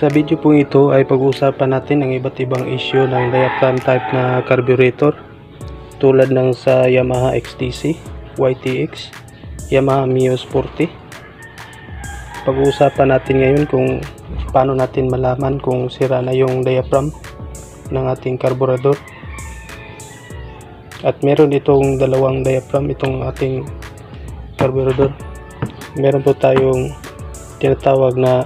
Sa video po ito ay pag-uusapan natin ang iba't ibang issue ng diaphragm type na carburetor tulad ng sa Yamaha XTC, YTX, Yamaha Mio 40. Pag-uusapan natin ngayon kung paano natin malaman kung sira na yung diaphragm ng ating carburetor. At meron itong dalawang diaphragm itong ating carburetor. Meron po tayong tinatawag na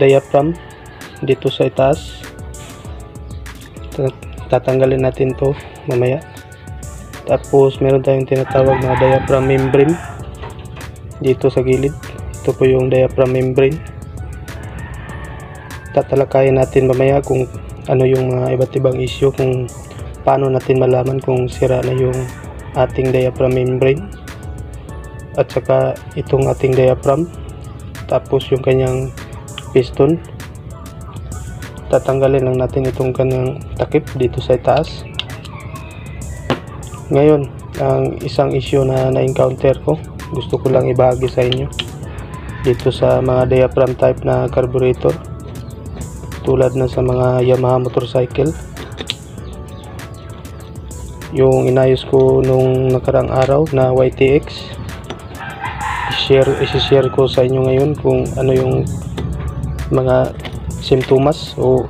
diaphragm dito sa itaas. Tatanggalin natin to mamaya. Tapos meron tayong tinatawag na diaphragm membrane dito sa gilid. Ito po yung diaphragm membrane. Tatalakayin natin mamaya kung ano yung mga iba't ibang issue, kung paano natin malaman kung sira na yung ating diaphragm membrane at saka itong ating diaphragm, tapos yung kanyang piston. Tatanggalin lang natin itong kanyang takip dito sa itaas. Ngayon, ang isang issue na na-encounter ko, gusto ko lang ibahagi sa inyo dito sa mga diaphragm type na carburetor tulad na sa mga Yamaha motorcycle. Yung inayos ko nung nakarang araw na YTX, i-share ko sa inyo ngayon kung ano yung mga simptomas o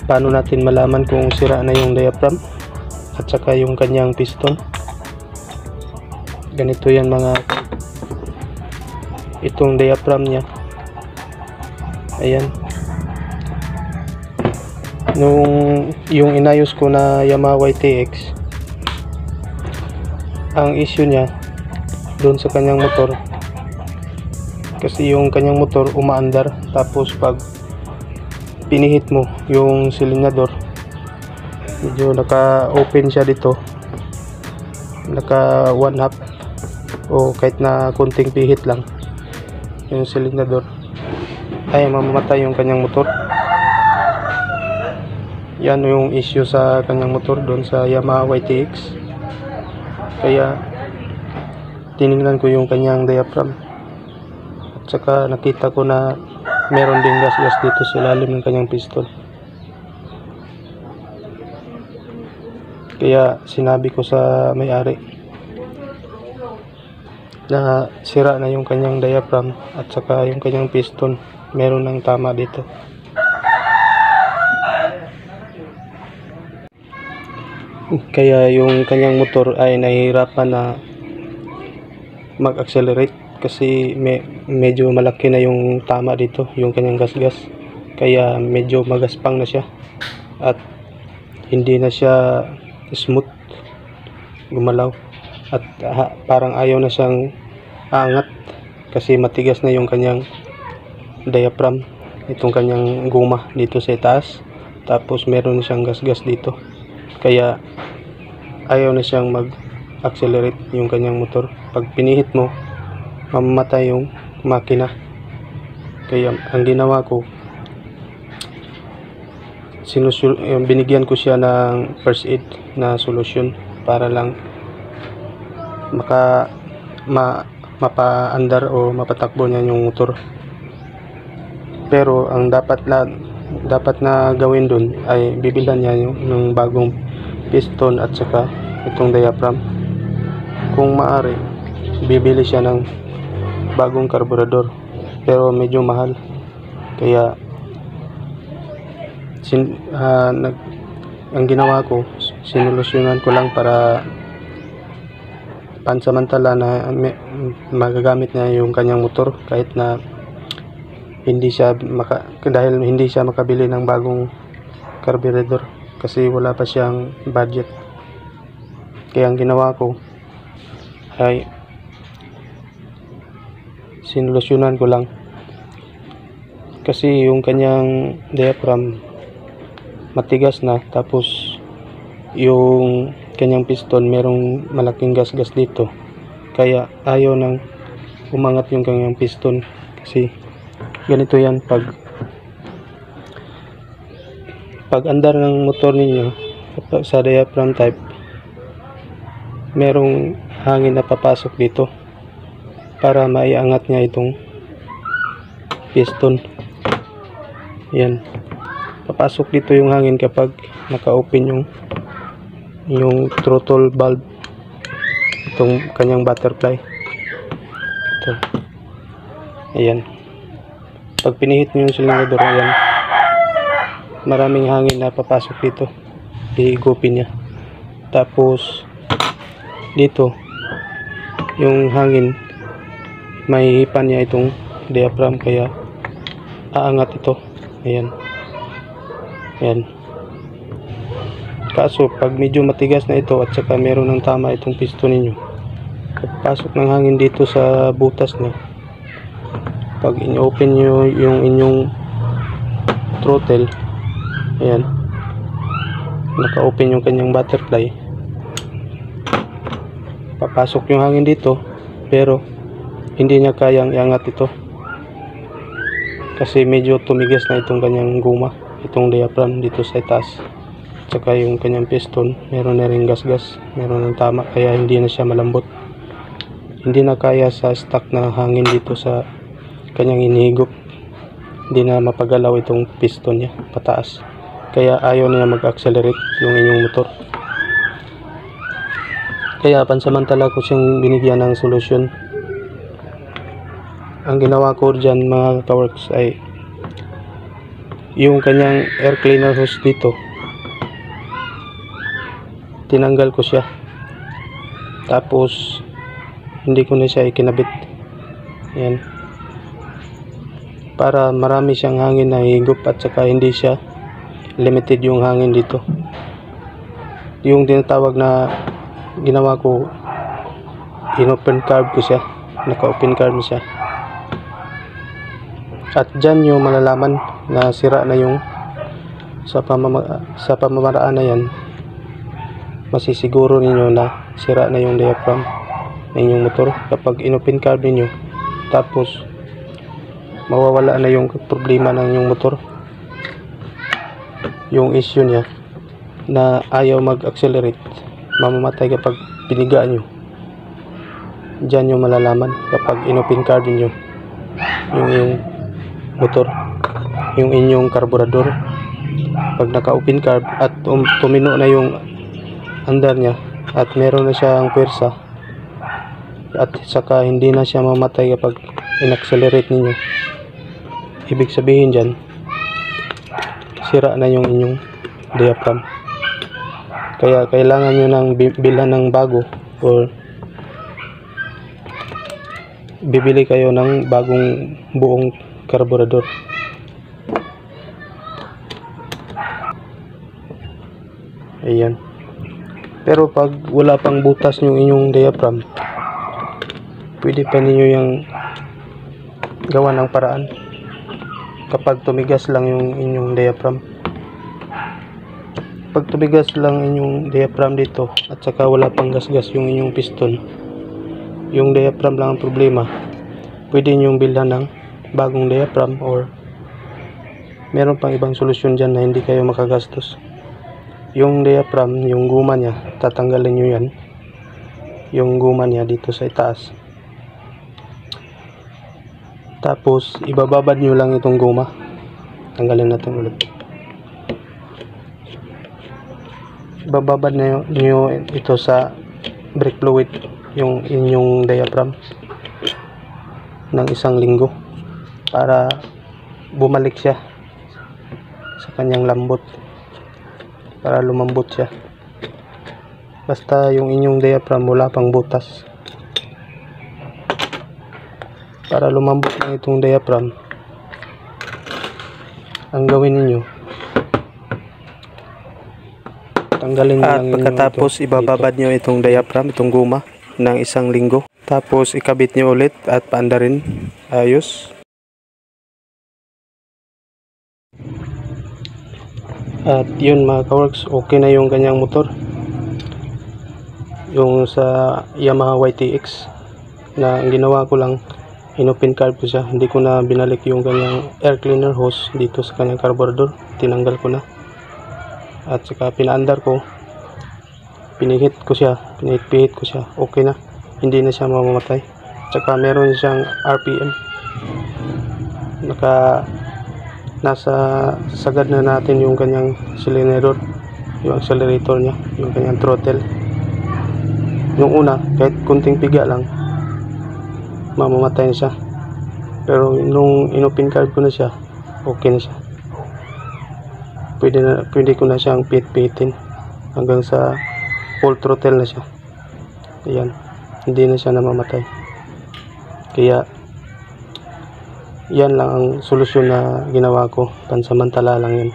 paano natin malaman kung sira na yung diaphragm at saka yung kanyang piston. Ganito yan mga, itong diaphragm nya, ayan. Yung inayos ko na Yamaha YTX, ang issue nya doon sa kanyang motor, kasi yung kanyang motor umaandar, tapos pag pinihit mo yung silindador, medyo naka-open siya dito, naka 1/2 o kahit na konting pihit lang yung silindador, ay mamamatay yung kanyang motor. Yan yung issue sa kanyang motor doon sa Yamaha YTX. Kaya tinignan ko yung kanyang diaphragm at saka nakita ko na meron din gas dito sa ilalim ng kanyang piston. Kaya sinabi ko sa may-ari na sira na yung kanyang diaphragm at saka yung kanyang piston, meron ng tama dito. Kaya yung kanyang motor ay nahihirapan na mag-accelerate kasi medyo malaki na yung tama dito, yung kanyang gas. Kaya medyo magaspang na siya at hindi na siya smooth gumalaw at parang ayaw na siyang aangat kasi matigas na yung kanyang diaphragm, itong kanyang guma dito sa itaas, tapos meron siyang gas dito, kaya ayaw na siyang mag-accelerate yung kanyang motor. Pag pinihit mo, mamamatay yung makina. Kaya ang ginawa ko, binigyan ko siya ng first aid na solusyon para lang mapa-andar o mapatakbo niya yung motor. Pero ang dapat na gawin dun ay bibilhan niya yung bagong piston at saka itong diaphragm. Kung maaari, bibili siya ng bagong carburetor, pero medyo mahal. Kaya ang ginawa ko, sinulusyonan ko lang para pansamantala na magagamit niya yung kanyang motor kahit na dahil hindi siya makabili ng bagong carburetor kasi wala pa siyang budget. Kaya ang ginawa ko ay sinulusyonan ko lang, kasi yung kanyang diaphragm matigas na, tapos yung kanyang piston merong malaking gas dito, kaya ayaw nang umangat yung kanyang piston. Kasi ganito yan, pag andar ng motor ninyo sa diaphragm type, merong hangin na papasok dito para maiangat niya itong piston. Ayan. Papasok dito yung hangin kapag naka-open yung throttle valve, itong kanyang butterfly. Ito. Ayan. Pag pinihit nyo yung silindro, ayan, maraming hangin na papasok dito. Hihigupin niya. Tapos dito yung hangin, mahihipan niya itong diaphragm, kaya aangat ito. Ayan. Ayan. Kaso pag medyo matigas na ito at saka meron ng tama itong piston ninyo, pagpasok ng hangin dito sa butas niya, pag in-open nyo yung inyong throttle, ayan, naka-open yung kanyang butterfly, papasok yung hangin dito, pero hindi niya kayang iangat ito kasi medyo tumigas na itong kanyang guma, itong diaphragm dito sa itaas. Tsaka yung kanyang piston, meron na rin gasgas, meron ng tama, kaya hindi na siya malambot. Hindi na kaya sa stock na hangin dito sa kanyang inihigop. Hindi na mapagalaw itong piston niya pataas, kaya ayaw niya mag-accelerate yung inyong motor. Kaya pansamantala ko siyang binigyan ng solusyon. Ang ginawa ko dyan mga kaworks ay yung kanyang air cleaner hose dito, tinanggal ko siya, tapos hindi ko na siya ikinabit. Ayan, para marami siyang hangin na higop at saka hindi siya limited yung hangin dito. Yung tinatawag na ginawa ko, in-open carb ko siya, naka-open carb siya. At dyan nyo malalaman na sira na yung sa pamamaraan na yan, masisiguro ninyo na sira na yung diaphragm ng inyong motor kapag in-open carb ninyo. Tapos mawawala na yung problema ng inyong motor, yung issue niya na ayaw mag-accelerate, mamamatay kapag piniga nyo. Dyan nyo malalaman kapag in-open carb ninyo yung motor, yung inyong karburador. Pag naka-open carb at tumino na yung andar niya at meron na siyang pwersa at saka hindi na siya mamatay kapag in-accelerate ninyo, ibig sabihin dyan, sira na yung inyong diaphragm. Kaya kailangan nyo nang bilhan ng bago, or bibili kayo ng bagong buong karburador. Ayan. Pero pag wala pang butas yung inyong diaphragm, pwede pa ninyo yung gawa ng paraan kapag tumigas lang yung inyong diaphragm. Pag tumigas lang inyong diaphragm dito at saka wala pang gasgas yung inyong piston, yung diaphragm lang ang problema, pwede nyo bilhan ng bagong diaphragm, or meron pang ibang solusyon dyan na hindi kayo makagastos. Yung diaphragm, yung guma niya, tatanggalin nyo yan, yung guma niya dito sa itaas, tapos ibababad nyo lang itong guma. Tanggalin natin ulit. Ibababad nyo ito sa brake fluid, yung inyong diaphragm, ng 1 linggo para bumalik siya sa kanyang lambot, para lumambot siya. Basta yung inyong diaphragm wala pang butas. Para lumambot na itong diaphragm, ang gawin ninyo, tanggalin nyo lang. At pagkatapos ibababad nyo itong diaphragm, itong guma, ng 1 linggo. Tapos ikabit nyo ulit at paandarin ayos. At yun mga kaworks, okay na yung kanyang motor, yung sa Yamaha YTX, na ang ginawa ko lang, in-open carb ko siya, hindi ko na binalik yung kanyang air cleaner hose dito sa kanyang carburetor, tinanggal ko na, at saka pinaandar ko, pinihit ko siya, pinihit ko siya, okay na, hindi na siya mamamatay. Saka meron siyang RPM, naka nasa sagad na natin yung kanyang accelerator, yung accelerator niya, yung kanyang throttle. Yung una, kahit kunting piga lang, mamamatay na siya. Pero nung inopen carb ko na siya, okay na siya. Pwede ko na siyang pit-pitin hanggang sa full throttle na siya. Ayan, hindi na siya namamatay. Kaya yan lang ang solusyon na ginawa ko, pansamantala lang yan.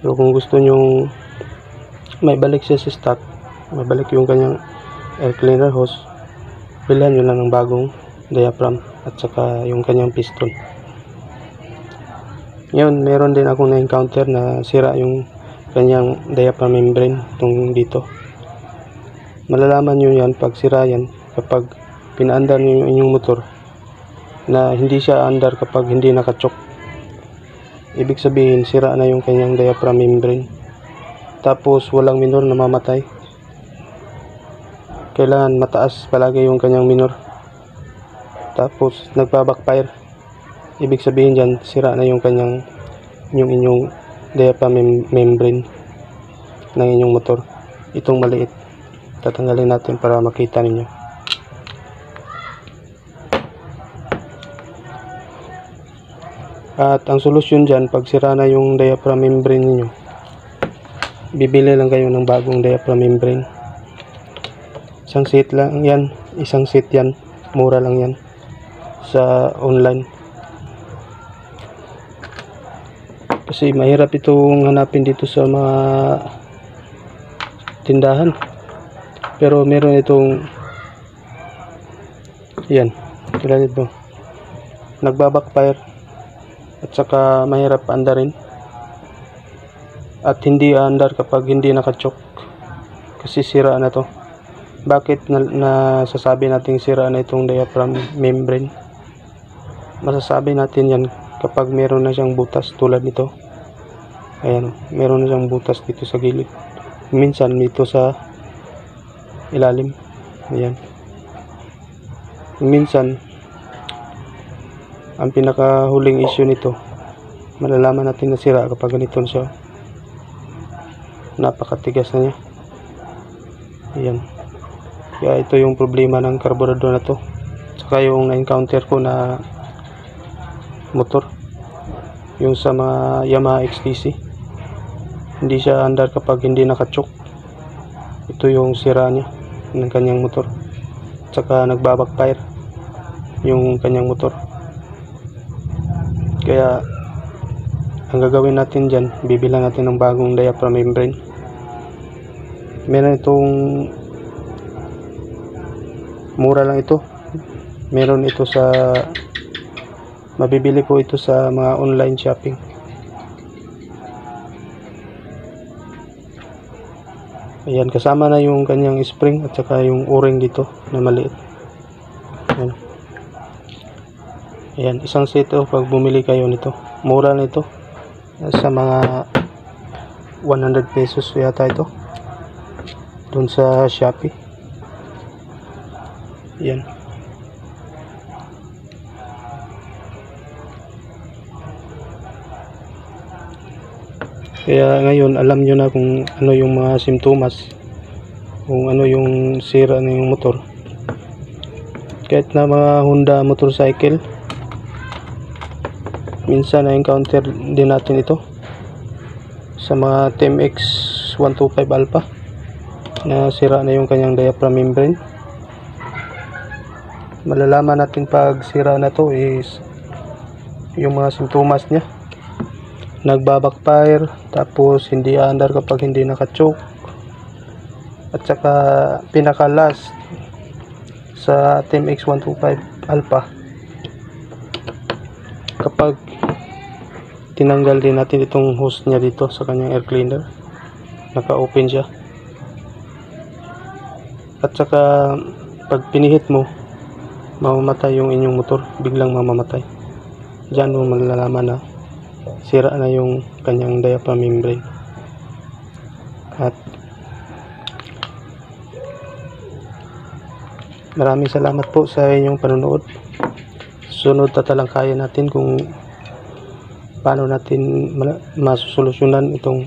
Pero kung gusto nyong may balik siya sa stock, may balik yung kanyang air cleaner hose, bilhan nyo lang ng bagong diaphragm at saka yung kanyang piston. Ngayon, meron din akong na-encounter na sira yung kanyang diaphragm membrane itong dito. Malalaman nyo yan pag sira yan kapag pinaandar nyo yung inyong motor na hindi siya andar kapag hindi nakachok. Ibig sabihin sira na yung kanyang diaphragm membrane, tapos walang minor na mamatay. Kailangan mataas palagi yung kanyang minor, tapos nagpa-backfire. Ibig sabihin dyan sira na yung inyong diaphragm membrane ng inyong motor. Itong maliit, tatanggalin natin para makita ninyo. At ang solusyon dyan, pag sira na yung diaphragm membrane ninyo, bibili lang kayo ng bagong diaphragm membrane. Isang set lang yan, isang set yan, mura lang yan sa online. Kasi mahirap itong hanapin dito sa mga tindahan. Pero meron itong yan, tulad ito, nagbabackfire at saka mahirap andarin at hindi andar kapag hindi nakachok kasi sira na to. Bakit nasasabi nating sira na itong diaphragm membrane? Masasabi natin yan kapag meron na siyang butas tulad nito. Ayan, meron na siyang butas dito sa gilid, minsan dito sa ilalim. Ayan, minsan ang pinakahuling issue nito, malalaman natin na sira kapag ganito siya, napakatigas na niya. Ayan, kaya ito yung problema ng carburetor na to. Saka yung na-encounter ko na motor, yung sa mga Yamaha XTC, hindi siya andar kapag hindi nakachok. Ito yung sira niya ng kanyang motor, saka nagbabackfire yung kanyang motor. Kaya ang gagawin natin dyan, bibilan natin ng bagong diaphragm membrane. Meron itong mura lang ito, meron ito sa mabibili ko ito sa mga online shopping. Ayan, kasama na yung kanyang spring at saka yung o-ring dito na maliit. Ayan. Ayan, isang set pag bumili kayo nito, mura na ito, sa mga 100 pesos yata ito dun sa Shopee. Ayan. Kaya ngayon alam nyo na kung ano yung mga simptomas, kung ano yung sira na yung motor. Kahit na mga Honda motorcycle, minsan na-encounter din natin ito sa mga TMX 125 Alpha na sira na yung kanyang diaphragm membrane. Malalaman natin pag sira na to is yung mga simptomas niya, nagbabackfire, tapos hindi andar kapag hindi nakachoke, at saka pinaka last sa TMX 125 Alpha, kapag tinanggal din natin itong hose niya dito sa kanyang air cleaner, naka-open siya, at saka pag pinihit mo, mamamatay yung inyong motor, biglang mamamatay. Diyan mo malalaman na sira na yung kanyang diaphragm membrane. At maraming salamat po sa inyong panonood. Sunod tatalangkayan natin kung paano natin masosolusyonan itong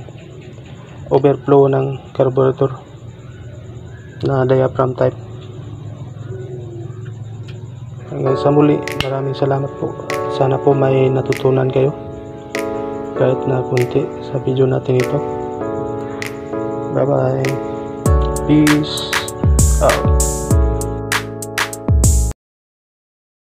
overflow ng carburetor na diaphragm type. Hanggang sa muli, maraming salamat po. Sana po may natutunan kayo kahit na kunti sa video natin ito. Bye bye, peace out.